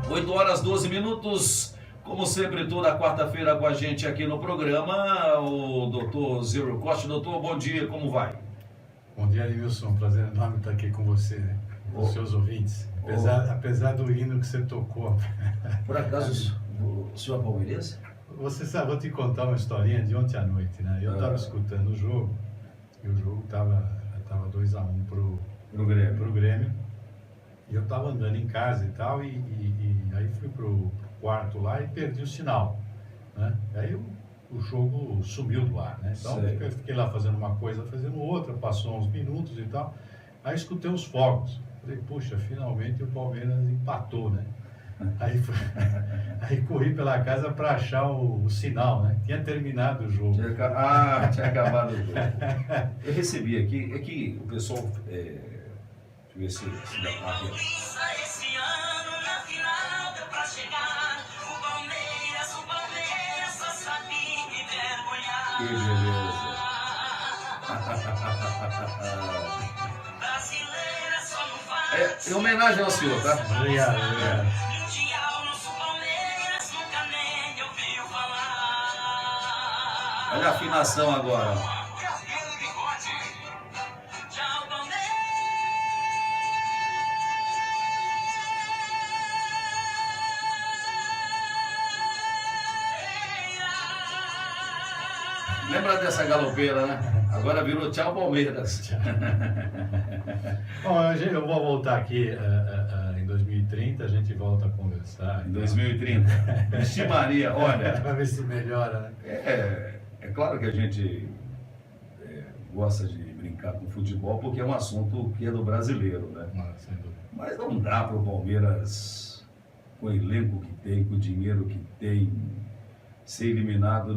8 horas 12 minutos. Como sempre, toda quarta-feira com a gente aqui no programa, o doutor Zero Costa. Doutor, bom dia, como vai? Bom dia, Adilson. Prazer enorme estar aqui com você, né? Com os seus ouvintes. Apesar do hino que você tocou. Por acaso, o senhor é palmeirense? Você sabe, vou te contar uma historinha de ontem à noite, né? Eu estava escutando o jogo, e o jogo estava 2-1 pro Grêmio. E eu estava andando em casa e tal, e aí fui pro quarto lá e perdi o sinal, né? Aí o jogo sumiu do ar, né? Então fiquei lá fazendo uma coisa, fazendo outra, passou uns minutos e tal. Aí escutei os fogos. Falei, puxa, finalmente o Palmeiras empatou, né? Aí corri pela casa para achar o sinal, né? Tinha terminado o jogo. Tinha acabado o jogo. Eu recebi aqui, é que o pessoal... deixa eu ver se dá pra ver. Esse ano na final deu pra chegar. O Palmeiras só sabia me vergonhar. Que beleza. Brasileira só não faz. Em homenagem ao senhor, tá? Obrigado. Mundial, nosso Palmeiras nunca nem ouviu falar. Olha a afinação agora. Cabelo e bigode. Tchau, Palmeiras. Lembra dessa galopeira, né? Agora virou tchau Palmeiras. Bom, eu vou voltar aqui em 2030, a gente volta a conversar. Em 2030. Vixe Maria, olha. Para ver se melhora, né? É claro que a gente gosta de brincar com futebol porque é um assunto que é do brasileiro, né? Sem dúvida. Mas não dá para o Palmeiras, com o elenco que tem, com o dinheiro que tem, ser eliminado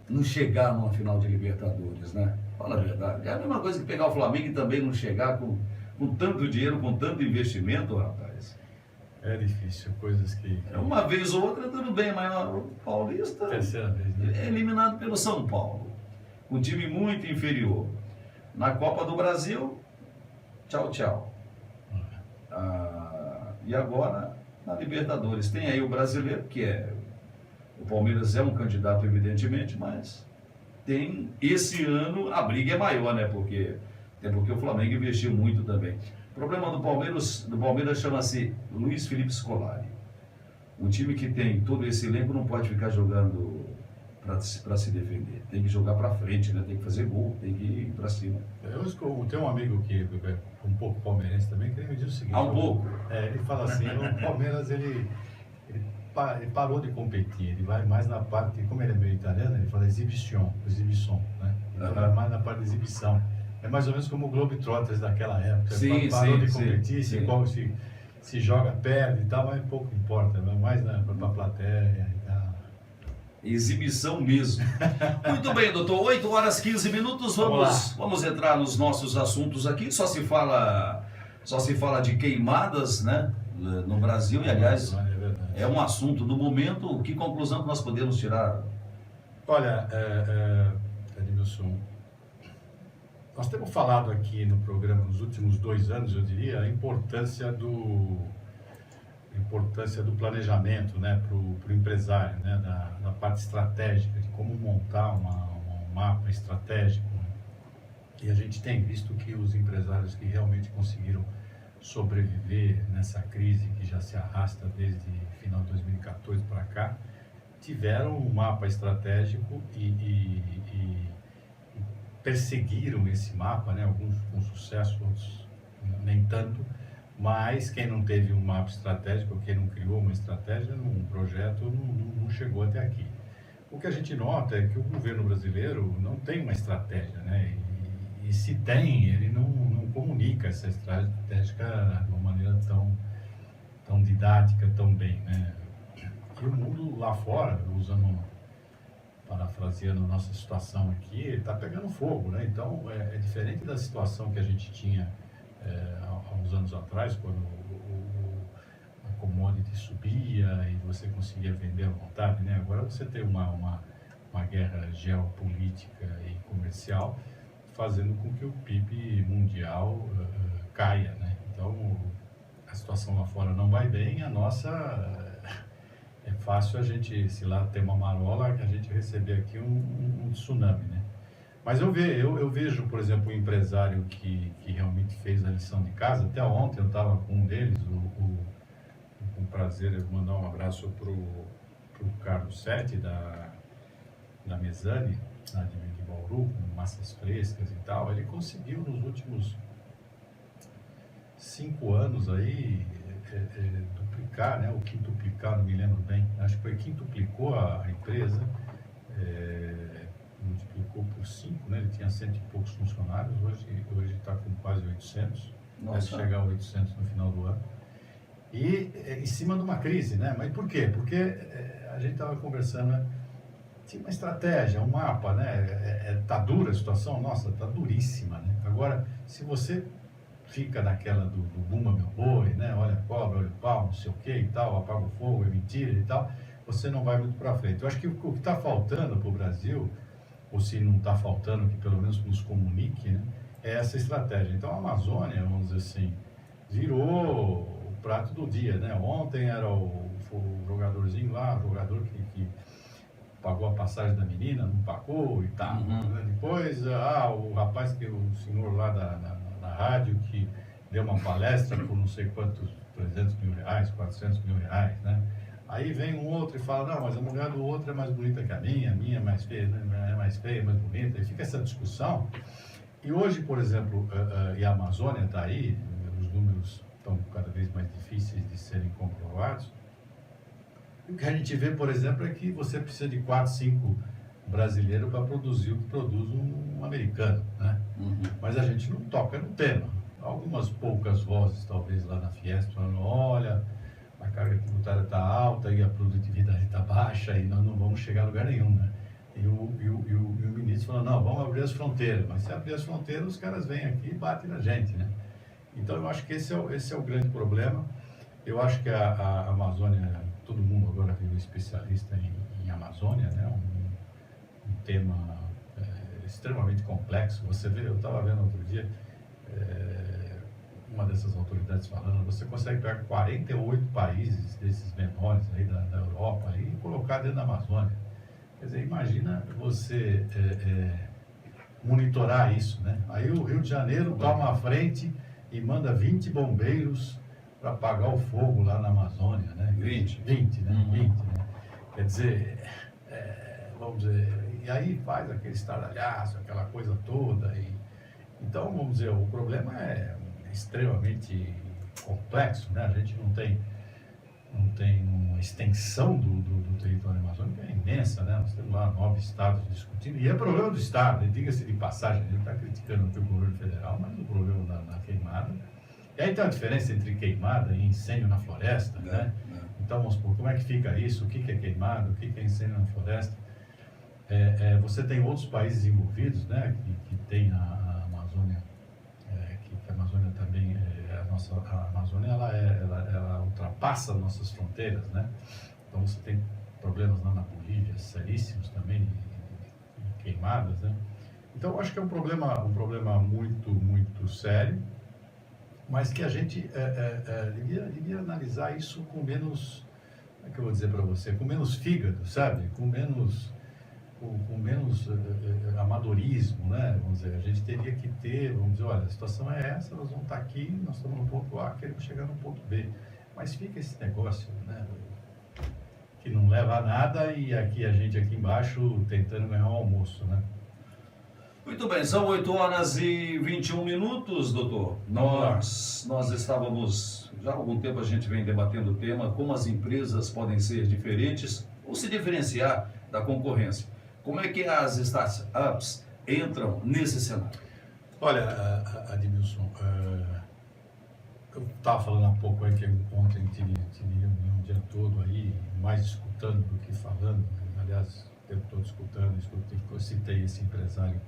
não chegar numa final de Libertadores, né? Fala a verdade. É a mesma coisa que pegar o Flamengo e também não chegar com tanto dinheiro, com tanto investimento, rapaz. É difícil, coisas que... Uma vez ou outra tudo bem, mas o Paulista Terceira vez, né? é eliminado pelo São Paulo. Um time muito inferior. Na Copa do Brasil, tchau, tchau. E agora, na Libertadores. Tem aí o brasileiro, que o Palmeiras é um candidato, evidentemente, mas esse ano a briga é maior, né? Porque o Flamengo investiu muito também. O problema do Palmeiras chama-se Luiz Felipe Scolari. Um time que tem todo esse elenco não pode ficar jogando para se defender. Tem que jogar para frente, né? Tem que fazer gol, tem que ir para cima. Eu tenho um amigo que é um pouco palmeirense também, que ele me diz o seguinte... Um pouco? Ele fala assim, o Palmeiras, ele parou de competir, ele vai mais na parte, como ele é meio italiano, ele fala exibição, né? Ele vai mais na parte de exibição. É mais ou menos como o Globetrotters daquela época. Parou de competir, se joga, perde e tal, mas pouco importa, vai mais para a plateia e tal. Exibição mesmo. Muito bem, doutor. 8 horas 15 minutos. Vamos entrar nos nossos assuntos aqui. Só se fala de queimadas, né? No Brasil, e aliás, é um assunto do momento. Que conclusão que nós podemos tirar? Olha, Adilson, nós temos falado aqui no programa nos últimos 2 anos, eu diria, a importância do planejamento, né, para o empresário, né, da parte estratégica, de como montar um mapa estratégico, né? E a gente tem visto que os empresários que realmente conseguiram sobreviver nessa crise que já se arrasta desde final de 2014 para cá, tiveram um mapa estratégico e perseguiram esse mapa, né? Alguns com sucesso, outros nem tanto, mas quem não teve um mapa estratégico, quem não criou uma estratégia, um projeto, não chegou até aqui. O que a gente nota é que o governo brasileiro não tem uma estratégia, né? E se tem, ele não comunica essa estratégia de uma maneira tão didática, tão bem, né? E o mundo lá fora, parafraseando nossa situação aqui, está pegando fogo, né? Então, é diferente da situação que a gente tinha há uns anos atrás, quando a commodity subia e você conseguia vender à vontade, né? Agora você tem uma guerra geopolítica e comercial fazendo com que o PIB mundial caia, né? Então, a situação lá fora não vai bem, a nossa é fácil a gente, se lá tem uma marola, a gente receber aqui um tsunami, né? Mas eu vejo, por exemplo, um empresário que realmente fez a lição de casa. Até ontem eu estava com um deles, com prazer eu mandar um abraço pro Carlos Sete da Mesane, lá de Bauru, com massas frescas e tal. Ele conseguiu nos últimos 5 anos aí duplicar, né, ou quintuplicar, não me lembro bem, acho que foi quintuplicou a empresa, multiplicou por 5, né, ele tinha 100 e poucos funcionários, hoje está com quase 800, vai chegar a 800 no final do ano, e em cima de uma crise, né, mas por quê? Porque a gente estava conversando, né, tinha uma estratégia, um mapa, né, tá dura a situação, nossa, tá duríssima, né, agora, se você fica naquela do bumba meu boi, né? Olha a cobra, olha o pau, não sei o que e tal, apaga o fogo, é mentira e tal, você não vai muito para frente. Eu acho que o que está faltando para o Brasil, ou se não está faltando, que pelo menos nos comunique, né? É essa estratégia. Então a Amazônia, vamos dizer assim, virou o prato do dia, né? Ontem era o jogadorzinho lá, o jogador que pagou a passagem da menina, não pagou e tal. Depois, o rapaz o senhor lá na rádio que deu uma palestra por não sei quantos, 300 mil reais, 400 mil reais, né? Aí vem um outro e fala, não, mas a mulher do outro é mais bonita que a minha é mais feia, né? É mais feia, mais bonita, e fica essa discussão. E hoje, por exemplo, e a Amazônia está aí, os números estão cada vez mais difíceis de serem comprovados. O que a gente vê, por exemplo, é que você precisa de 4, 5 brasileiros para produzir o que produz um americano, né? Mas a gente não toca no tema. Algumas poucas vozes, talvez lá na Fiesp, falando, olha, a carga tributária está alta e a produtividade está baixa e nós não vamos chegar a lugar nenhum, né? E o ministro falou, não, vamos abrir as fronteiras. Mas se abrir as fronteiras, os caras vêm aqui e batem na gente, né? Então, eu acho que esse é o grande problema. Eu acho que a Amazônia, todo mundo agora virou especialista em Amazônia, né? Um tema extremamente complexo. Você vê, eu estava vendo outro dia, uma dessas autoridades falando, você consegue pegar 48 países desses menores aí da Europa aí, e colocar dentro da Amazônia. Quer dizer, imagina você monitorar isso, né? Aí o Rio de Janeiro toma a frente e manda 20 bombeiros para apagar o fogo lá na Amazônia, né? 20, né? 20, né? Quer dizer, vamos dizer, e aí faz aquele estardalhaço, aquela coisa toda. Então, vamos dizer, o problema é extremamente complexo, né? A gente não tem uma extensão do território amazônico, é imensa, né? Nós temos lá 9 estados discutindo, e é problema do estado, diga-se de passagem, a gente está criticando aqui o governo federal, mas o problema da queimada. E aí tem a diferença entre queimada e incêndio na floresta, né? Então, vamos supor, como é que fica isso? O que é queimada? O que é incêndio na floresta? Você tem outros países envolvidos, né? Que tem a Amazônia, que a Amazônia também, a Amazônia, ela ultrapassa nossas fronteiras, né? Então, você tem problemas lá na Bolívia, seríssimos também, de queimadas, né? Então, eu acho que é um problema muito, muito sério, mas que a gente devia analisar isso com menos, como é que eu vou dizer para você, com menos fígado, sabe? Com menos amadorismo, né? Vamos dizer, a gente teria que ter, vamos dizer, olha, a situação é essa, nós vamos estar aqui, nós estamos no ponto A, queremos chegar no ponto B. Mas fica esse negócio, né? Que não leva a nada e aqui a gente aqui embaixo tentando ganhar um almoço, né? Muito bem, são 8h21, doutor. Nós estávamos, já há algum tempo a gente vem debatendo o tema, como as empresas podem ser diferentes ou se diferenciar da concorrência. Como é que as startups entram nesse cenário? Olha, Admilson, eu estava falando há pouco aí que ontem tive reunião o dia todo aí, mais escutando do que falando. Aliás, o tempo todo escutando, eu citei esse empresário,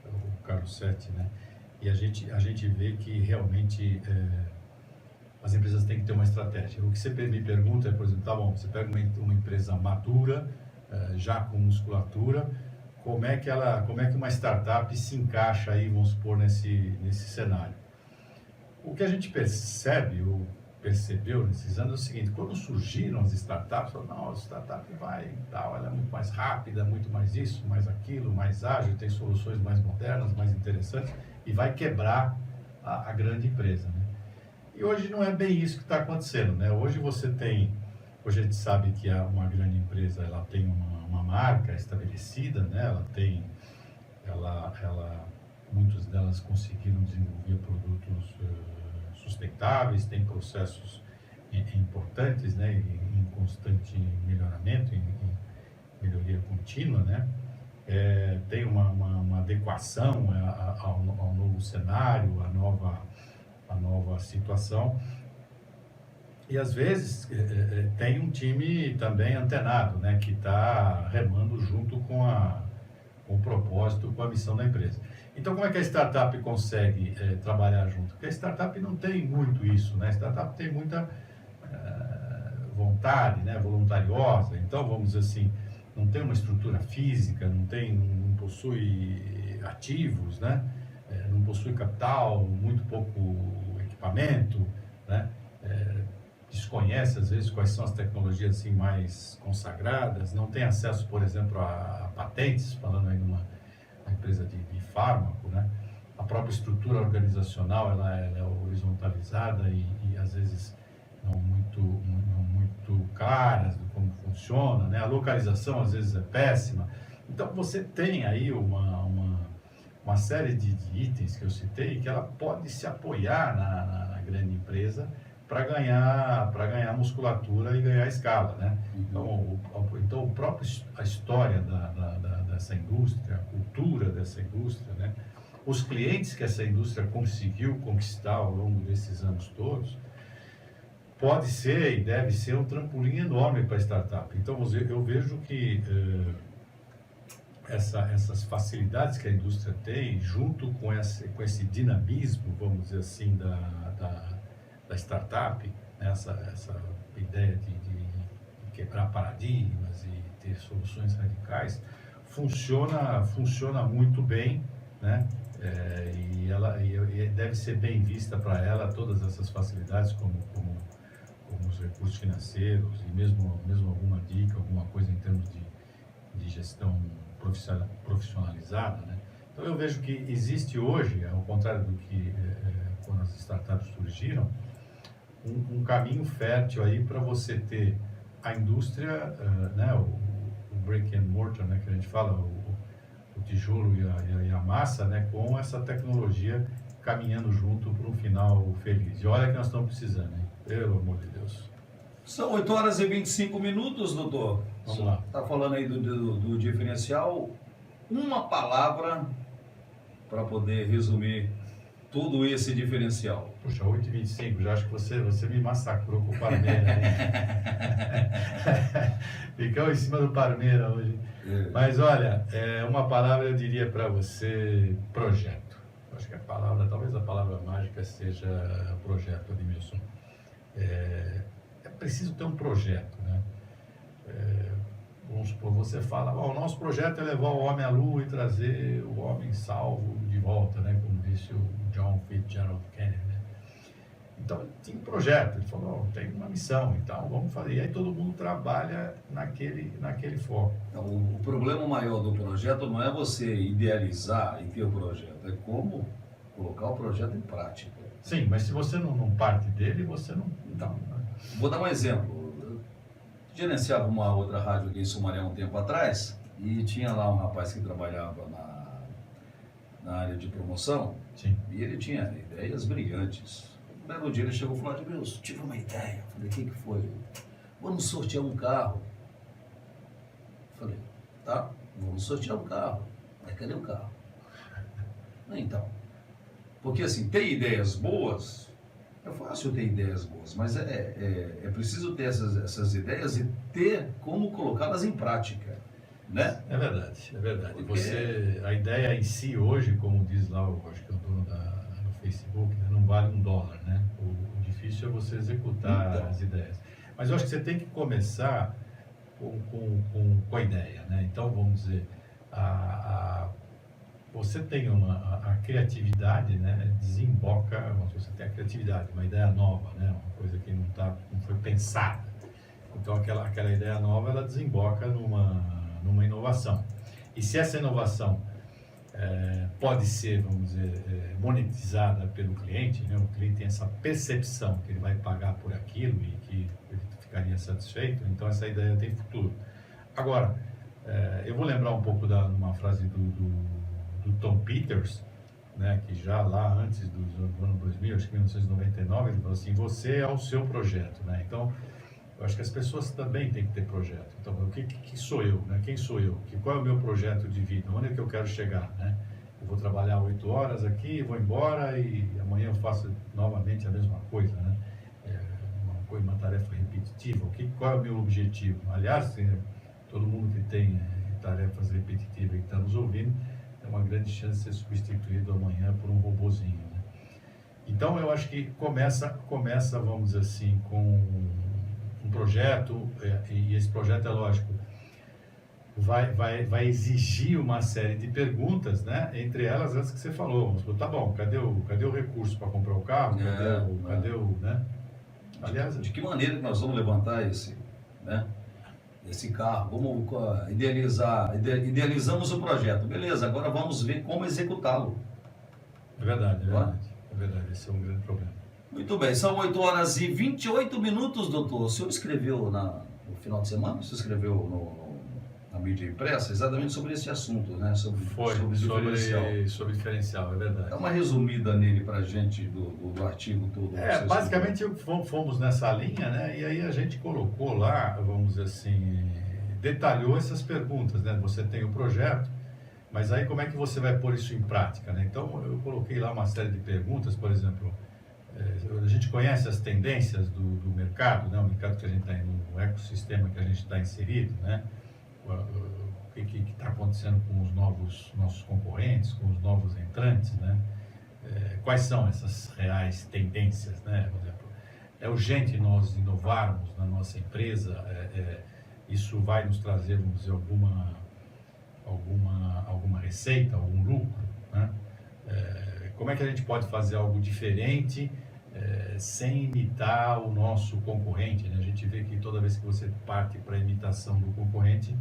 o Carlos Sete, né? E a gente vê que realmente as empresas têm que ter uma estratégia. O que você me pergunta é, por exemplo, tá bom, você pega uma empresa madura, já com musculatura, como é que uma startup se encaixa aí, vamos supor, nesse cenário? O que a gente percebe, percebeu nesses anos é o seguinte: quando surgiram as startups, falou, não, a startup vai e tal, ela é muito mais rápida, muito mais isso, mais aquilo, mais ágil, tem soluções mais modernas, mais interessantes, e vai quebrar a grande empresa, né? E hoje não é bem isso que está acontecendo, né? Hoje a gente sabe que uma grande empresa, ela tem uma marca estabelecida, né? Muitas delas conseguiram desenvolver produtos sustentáveis, tem processos importantes, né? Em constante melhoramento, em melhoria contínua, né? Tem uma adequação ao novo cenário, à nova situação. E às vezes tem um time também antenado, né, que está remando junto com o propósito, com a missão da empresa. Então, como é que a startup consegue trabalhar junto? Porque a startup não tem muito isso, né? A startup tem muita vontade, né, voluntariosa. Então, vamos dizer assim, não tem uma estrutura física, não possui ativos, né? Não possui capital, muito pouco equipamento, né? Desconhece às vezes quais são as tecnologias assim mais consagradas, não tem acesso, por exemplo, a patentes, falando aí numa empresa de fármaco, né? A própria estrutura organizacional ela é horizontalizada e às vezes não muito claras de como funciona, né? A localização às vezes é péssima. Então você tem aí uma série de itens que eu citei que ela pode se apoiar na grande empresa para ganhar musculatura e ganhar escala, né? Então, a história dessa indústria, a cultura dessa indústria, né? Os clientes que essa indústria conseguiu conquistar ao longo desses anos todos, pode ser e deve ser um trampolim enorme para a startup. Então, eu vejo que essas facilidades que a indústria tem, junto com esse dinamismo, vamos dizer assim, da startup, né? essa ideia de quebrar paradigmas e ter soluções radicais, funciona muito bem, né? E deve ser bem vista para ela todas essas facilidades, como os recursos financeiros e mesmo alguma dica, alguma coisa em termos de gestão profissionalizada, né? Então eu vejo que existe hoje, ao contrário do que quando as startups surgiram, um caminho fértil aí para você ter a indústria, né, o brick and mortar, né, que a gente fala, o tijolo e a massa, né, com essa tecnologia caminhando junto para um final feliz. E olha que nós estamos precisando, hein? Pelo amor de Deus. São 8 horas e 25 minutos, doutor. Vamos lá. Está falando aí do diferencial. Uma palavra para poder resumir todo esse diferencial. Puxa, 8h25, já acho que você me massacrou com o Parmeira. Ficamos em cima do Parmeira hoje. Mas olha, uma palavra eu diria para você: projeto. Acho que talvez a palavra mágica seja projeto, Admilson. É preciso ter um projeto, né? Vamos supor, você fala, o nosso projeto é levar o homem à lua e trazer o homem salvo de volta, né? Como disse o John Fitzgerald Kennedy, né? Então, ele tinha um projeto, ele falou, tem uma missão, então vamos fazer. E aí todo mundo trabalha naquele foco. Então, o problema maior do projeto não é você idealizar e ter o projeto, é como colocar o projeto em prática. Sim, mas se você não parte dele, você não... Então, vou dar um exemplo. Gerenciava uma outra rádio aqui em Sumaré um tempo atrás e tinha lá um rapaz que trabalhava na área de promoção. Sim. E ele tinha ideias brilhantes. Um belo dia ele chegou e falou, Admilson, tive uma ideia. Falei, o que foi? Vamos sortear um carro. Falei, tá, vamos sortear um carro. Mas cadê o carro? Então, porque assim, tem ideias boas. É fácil ter ideias boas, mas é preciso ter essas ideias e ter como colocá-las em prática, né? É verdade, é verdade. Porque... A ideia em si hoje, como diz lá, acho que é o dono do Facebook, né, não vale $1, né? O difícil é você executar as ideias. Mas eu acho que você tem que começar com a ideia, né? Então, vamos dizer, você tem a criatividade, né, desemboca, você tem a criatividade, uma ideia nova, né, uma coisa que não foi pensada. Então aquela ideia nova, ela desemboca numa inovação. E se essa inovação pode ser, vamos dizer, monetizada pelo cliente, né, o cliente tem essa percepção que ele vai pagar por aquilo e que ele ficaria satisfeito, então essa ideia tem futuro. Agora, eu vou lembrar um pouco de uma frase do Tom Peters, né, que já lá antes do ano 2000, acho que 1999, ele falou assim: você é o seu projeto, né? Então, eu acho que as pessoas também têm que ter projeto. Então, o que sou eu, né? Quem sou eu? Qual é o meu projeto de vida? Onde é que eu quero chegar, né? Eu vou trabalhar 8 horas aqui, vou embora e amanhã eu faço novamente a mesma coisa, né? Uma tarefa repetitiva. Qual é o meu objetivo? Aliás, todo mundo que tem tarefas repetitivas e está nos ouvindo, é uma grande chance de ser substituído amanhã por um robozinho, né? Então, eu acho que começa, vamos dizer assim, com um projeto, e esse projeto, é lógico, vai exigir uma série de perguntas, né? Entre elas, as que você falou. Tá bom, cadê o recurso para comprar o carro? Cadê o, né? Aliás, de que maneira que nós vamos levantar esse carro? Vamos idealizamos o projeto, beleza, agora vamos ver como executá-lo. É verdade, esse é um grande problema. Muito bem, são 8 horas e 28 minutos, doutor. O senhor escreveu no final de semana, o senhor escreveu na mídia impressa exatamente sobre esse assunto, né? Sobre diferencial, é verdade. Dá uma resumida nele para a gente do artigo todo. Basicamente fomos nessa linha, né? E aí a gente colocou lá, vamos dizer assim, detalhou essas perguntas, né? Você tem o projeto, mas aí como é que você vai pôr isso em prática, né? Então eu coloquei lá uma série de perguntas, por exemplo, a gente conhece as tendências do mercado, né? O mercado que a gente está no ecossistema que a gente está inserido, né? O que está acontecendo com os nossos concorrentes, com os novos entrantes, né? Quais são essas reais tendências, né? Por exemplo, é urgente nós inovarmos na nossa empresa, isso vai nos trazer, vamos dizer, alguma receita, algum lucro, né? Como é que a gente pode fazer algo diferente sem imitar o nosso concorrente, né? A gente vê que toda vez que você parte para a imitação do concorrente,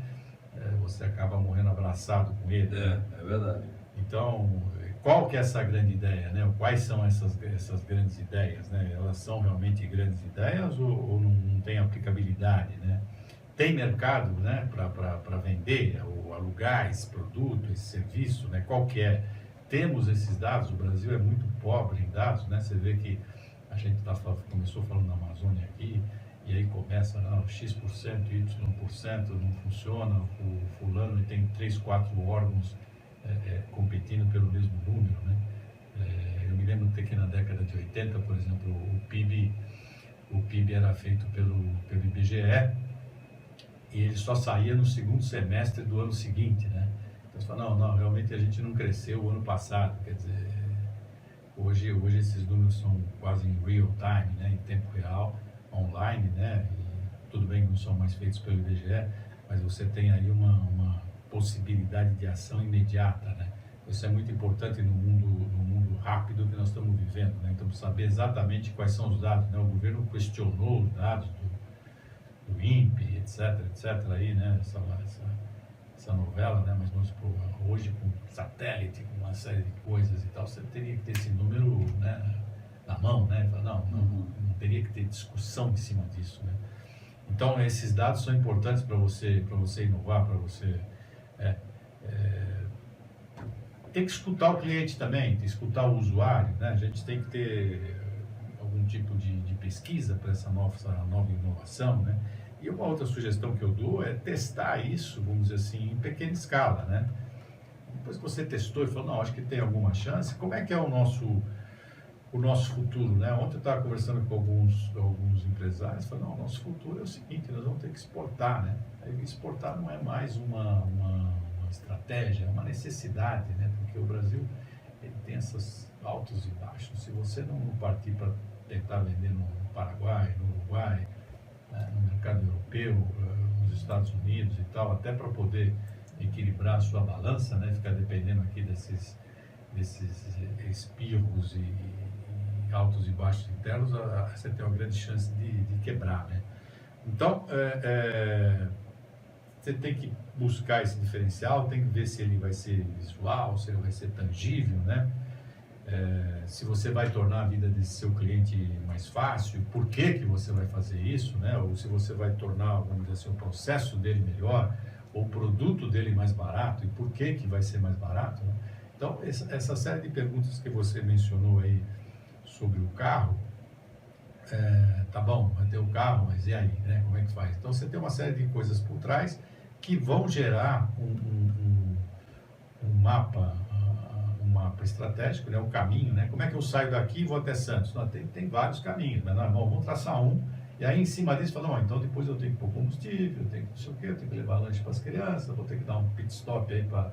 você acaba morrendo abraçado com ele. Né? É verdade. Então, qual que é essa grande ideia, né? Quais são essas grandes ideias, né? Elas são realmente grandes ideias ou não tem aplicabilidade, né? Tem mercado, né, para vender ou alugar esse produto, esse serviço, né? Qual que é? Temos esses dados, o Brasil é muito pobre em dados, né? Você vê que a gente começou falando da Amazônia aqui, e aí começa, X%, Y%, não funciona, o fulano tem 3, 4 órgãos competindo pelo mesmo número, né? Eu me lembro que na década de 80, por exemplo, o PIB era feito pelo IBGE, e ele só saía no segundo semestre do ano seguinte, né? Então você fala, não, realmente a gente não cresceu o ano passado, quer dizer, hoje esses números são quase em real time, né? Em tempo real, online, né? E tudo bem que não são mais feitos pelo IBGE, mas você tem aí uma possibilidade de ação imediata, né? Isso é muito importante no mundo rápido que nós estamos vivendo, né? Então, saber exatamente quais são os dados, né? O governo questionou os dados do INPE, etc, aí, né? Essa novela, né? Mas vamos supor, hoje com satélite, com uma série de coisas e tal, você teria que ter esse número, né, na mão, né? Não teria que ter discussão em cima disso, né? Então, esses dados são importantes para você inovar, para você... tem que escutar o cliente também, tem que escutar o usuário, né? A gente tem que ter algum tipo de pesquisa para essa nova inovação, né? E uma outra sugestão que eu dou é testar isso, vamos dizer assim, em pequena escala, né? Depois que você testou e falou, não, acho que tem alguma chance, como é que é o nosso futuro, né? Ontem eu estava conversando com alguns empresários, falando, não, o nosso futuro é o seguinte, nós vamos ter que exportar, né? Aí exportar não é mais uma estratégia, é uma necessidade, né? Porque o Brasil ele tem esses altos e baixos. Se você não partir para tentar vender no Paraguai, no Uruguai, né? No mercado europeu, nos Estados Unidos e tal, até para poder equilibrar a sua balança, né? Ficar dependendo aqui desses espirros e altos e baixos internos, você tem uma grande chance de quebrar, né? Então, você tem que buscar esse diferencial, tem que ver se ele vai ser visual, se ele vai ser tangível, né? Se você vai tornar a vida desse seu cliente mais fácil, por que você vai fazer isso, né? Ou se você vai tornar, vamos dizer assim, o processo dele melhor, ou o produto dele mais barato, e por que vai ser mais barato, né? Então, essa série de perguntas que você mencionou aí sobre o carro, tá bom, vai ter o carro, mas e aí, né? Como é que faz? Então, você tem uma série de coisas por trás que vão gerar um mapa estratégico, né? Um caminho, né? Como é que eu saio daqui e vou até Santos? Não, tem vários caminhos, mas não, vamos traçar um, e aí em cima disso, fala, não, então depois eu tenho que pôr combustível, eu tenho que não sei o quê, eu tenho que levar lanche para as crianças, vou ter que dar um pit stop aí para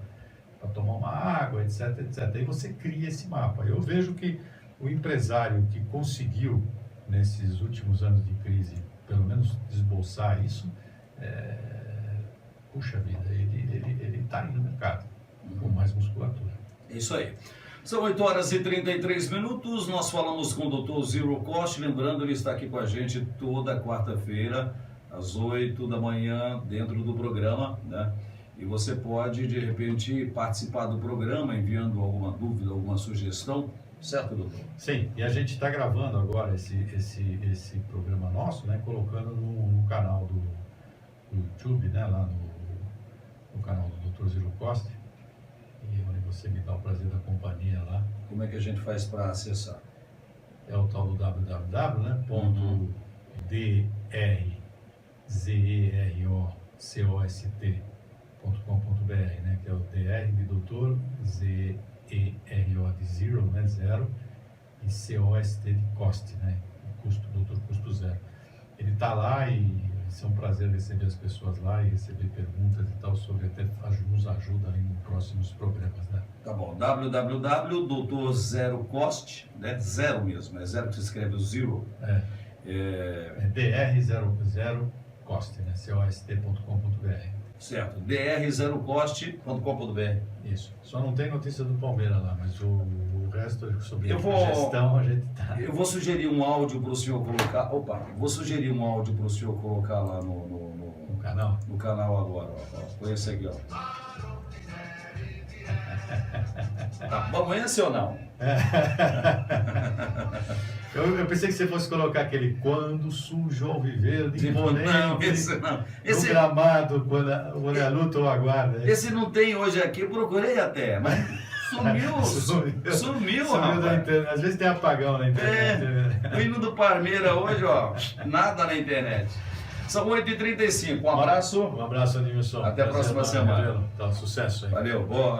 tomar uma água, etc, etc. Aí você cria esse mapa. Eu vejo que o empresário que conseguiu, nesses últimos anos de crise, pelo menos esboçar isso, puxa vida, ele está aí no mercado, com mais musculatura. É isso aí. São 8 horas e 33 minutos, nós falamos com o Dr. Zero Cost, lembrando, ele está aqui com a gente toda quarta-feira, às 8 da manhã, dentro do programa, né? E você pode, de repente, participar do programa, enviando alguma dúvida, alguma sugestão, certo, doutor? Sim, e a gente está gravando agora esse programa nosso, né? Colocando no canal do YouTube, né? Lá no canal do Dr. Zero Cost. E onde você me dá o prazer da companhia lá. Como é que a gente faz para acessar? É o tal do www, né? .drzerocost.com.br, né? Que é o DR de doutor, ZERO de zero, né? Zero, e COST de cost, né? Custo, doutor Custo Zero. Ele está lá e vai ser um prazer receber as pessoas lá e receber perguntas e tal, sobre até nos ajuda aí nos próximos programas, né? Tá bom, www.doutorzerocost, né? Zero mesmo, é zero que se escreve o zero. DR00 cost, né? COST.com.br. Certo, drzerocost.com.br. Isso. Só não tem notícia do Palmeiras lá, mas o resto sobre Eu vou- a gestão a gente tá. Eu vou sugerir um áudio para o senhor colocar. Vou sugerir um áudio para o senhor colocar lá No canal. no canal agora. Ó. Põe esse aqui, ó. Tá bom esse ou não? Eu pensei que você fosse colocar aquele quando surge ao viver de imponente. Não, esse não. No Esse, gramado, quando a luta ou aguarda. esse não tem hoje aqui, eu procurei até, mas sumiu Da rapaz. internet. Às vezes tem apagão na internet. né? O hino do Parmeira hoje, ó, nada na internet. São 8h35, um abraço. Um abraço, Nilson. Até a próxima Prazer, semana. Tá, sucesso aí. Valeu, boa.